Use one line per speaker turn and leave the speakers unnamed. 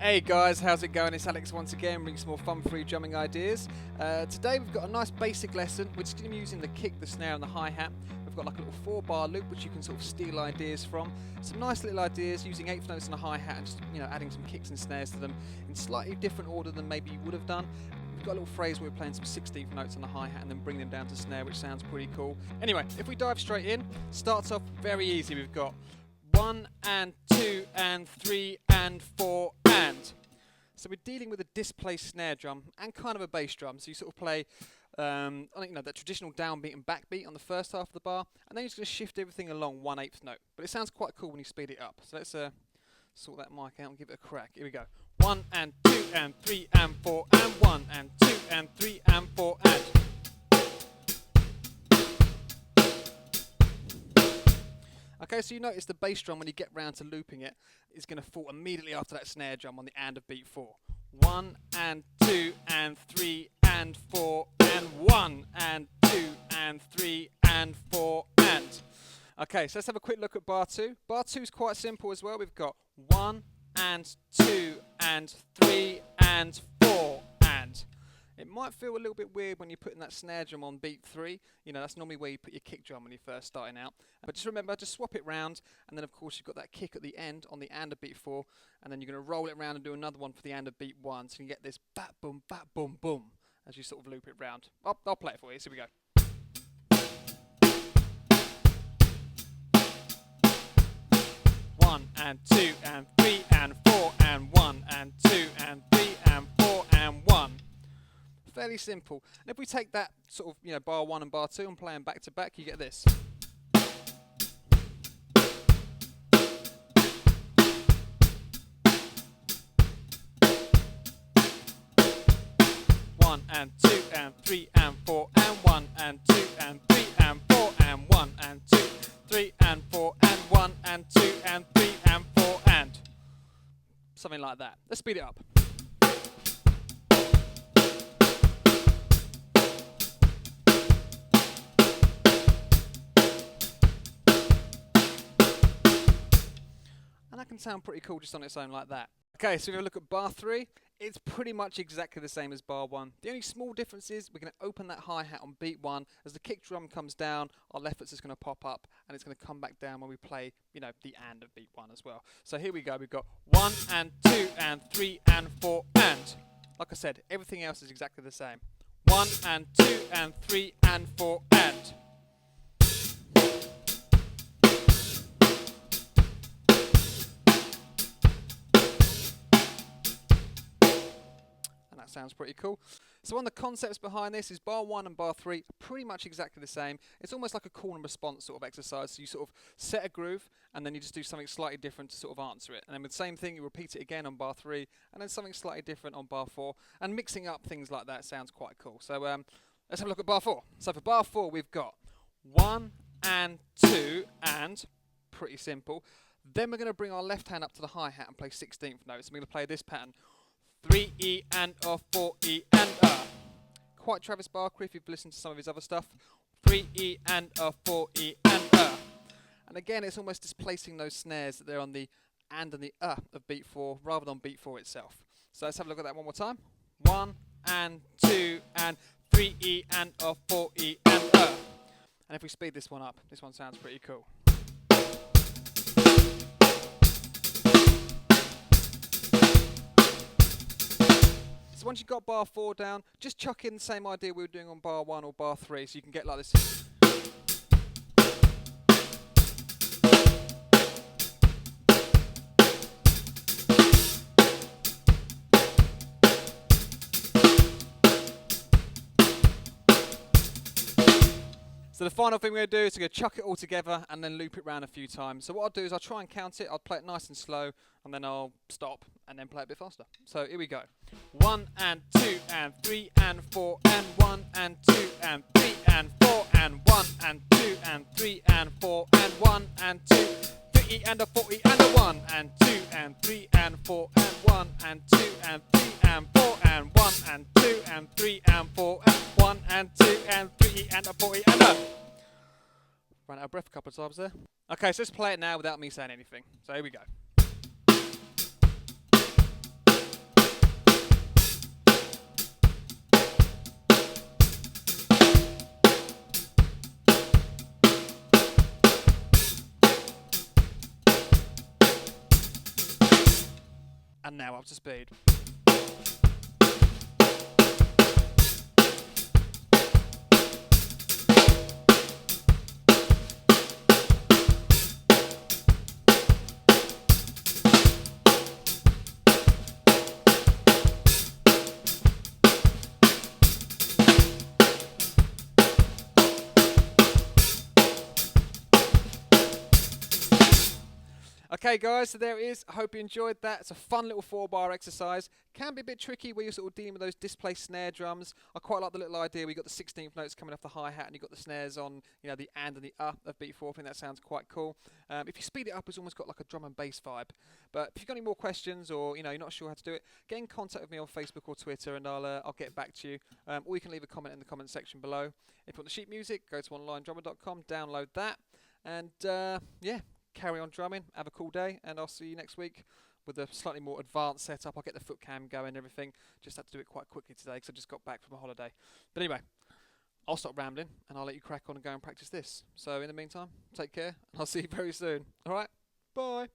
Hey guys, how's it going? It's Alex once again, bringing some more fun-free drumming ideas. Today we've got a nice basic lesson. We're just going to be using the kick, the snare and the hi-hat. We've got like a little 4-bar loop which you can sort of steal ideas from. Some nice little ideas using 8th notes and a hi-hat and just, adding some kicks and snares to them in slightly different order than maybe you would have done. We've got a little phrase where we're playing some 16th notes on the hi-hat and then bring them down to snare, which sounds pretty cool. Anyway, if we dive straight in, starts off very easy. We've got 1 and 2 and 3 and 4 and. So we're dealing with a displaced snare drum and kind of a bass drum. So you sort of play that traditional downbeat and backbeat on the first half of the bar, and then you're just going to shift everything along 1/8 note. But it sounds quite cool when you speed it up. So let's sort that mic out and give it a crack. Here we go. 1 and 2 and 3 and 4 and 1 and 2 and 3 and 4 and. Okay, so you notice the bass drum, when you get round to looping it, is going to fall immediately after that snare drum on the and of beat 4. 1 and 2 and 3 and 4 and 1 and 2 and 3 and 4 and. Okay, so let's have a quick look at bar 2. Bar 2 is quite simple as well. We've got 1 and 2 and 3 and 4 and. It might feel a little bit weird when you're putting that snare drum on beat 3. That's normally where you put your kick drum when you're first starting out. But just remember, just swap it round, and then of course you've got that kick at the end on the and of beat 4, and then you're going to roll it round and do another one for the and of beat 1, so you can get this bat boom boom as you sort of loop it round. I'll play it for you, so here we go. 1 and 2 and 3 and 4 and 1 and 2 and 3 and 4 and 1. Fairly simple. And if we take that sort of, bar 1 and bar 2 and play them back to back, you get this. One and 2 and 3 and 4 and 1 and 2 and 3 and 4 and 1 and 2, 3 and 4 and 1 and 2 and 3 and 4 and. Something like that. Let's speed it up. And that can sound pretty cool just on its own like that. Okay, so if we look at bar 3, it's pretty much exactly the same as bar 1. The only small difference is we're going to open that hi-hat on beat 1. As the kick drum comes down, our left foot's just going to pop up, and it's going to come back down when we play, the and of beat 1 as well. So here we go. We've got 1 and 2 and 3 and 4 and. Like I said, everything else is exactly the same. 1 and 2 and 3 and 4 and. That sounds pretty cool. So one of the concepts behind this is bar 1 and bar 3 are pretty much exactly the same. It's almost like a call and response sort of exercise. So you sort of set a groove and then you just do something slightly different to sort of answer it. And then with the same thing, you repeat it again on bar 3 and then something slightly different on bar 4. And mixing up things like that sounds quite cool. So let's have a look at bar 4. So for bar 4, we've got 1 and 2 and, pretty simple. Then we're going to bring our left hand up to the hi-hat and play 16th notes. We're going to play this pattern. 3E and 4E and Quite Travis Barker if you've listened to some of his other stuff. 3E and 4E and And again, it's almost displacing those snares that they're on the and the of beat 4 rather than beat 4 itself. So let's have a look at that one more time. 1 and 2 and 3E and 4E and And if we speed this one up, this one sounds pretty cool. So once you've got bar 4 down, just chuck in the same idea we were doing on bar 1 or bar 3, so you can get like this. So the final thing we're going to do is we're going to chuck it all together and then loop it round a few times. So what I'll do is I'll try and count it, I'll play it nice and slow, and then I'll stop and then play it a bit faster. So here we go. 1 and 2 and 3 and 4 and 1 and 2 and 3 and 4 and 1 and 2 and 3 and 4 and 1 and 2, 3 and 4 and 1 and 2 and 3 and 4 and 1 and 2 and 3 and 4 and 1 and 2 and 3 and 4 and 1 and 2 and 3 and 4 and Ran out of breath a couple of times there. Okay, so let's play it now without me saying anything. So here we go. And now up to speed. Okay guys, so there it is. I hope you enjoyed that. It's a fun little 4-bar exercise. Can be a bit tricky where you're sort of dealing with those displaced snare drums. I quite like the little idea where you've got the 16th notes coming off the hi-hat and you've got the snares on, you know, the and the of beat 4. I think that sounds quite cool. If you speed it up, it's almost got like a drum and bass vibe. But if you've got any more questions or, you know, you're not sure how to do it, get in contact with me on Facebook or Twitter and I'll get back to you. Or you can leave a comment in the comment section below. If you want the sheet music, go to onlinedrummer.com, download that. And yeah, carry on drumming, have a cool day, and I'll see you next week with a slightly more advanced setup. I'll get the foot cam going and everything. Just had to do it quite quickly today because I just got back from a holiday. But anyway, I'll stop rambling and I'll let you crack on and go and practice this. So in the meantime, take care and I'll see you very soon. Alright, bye.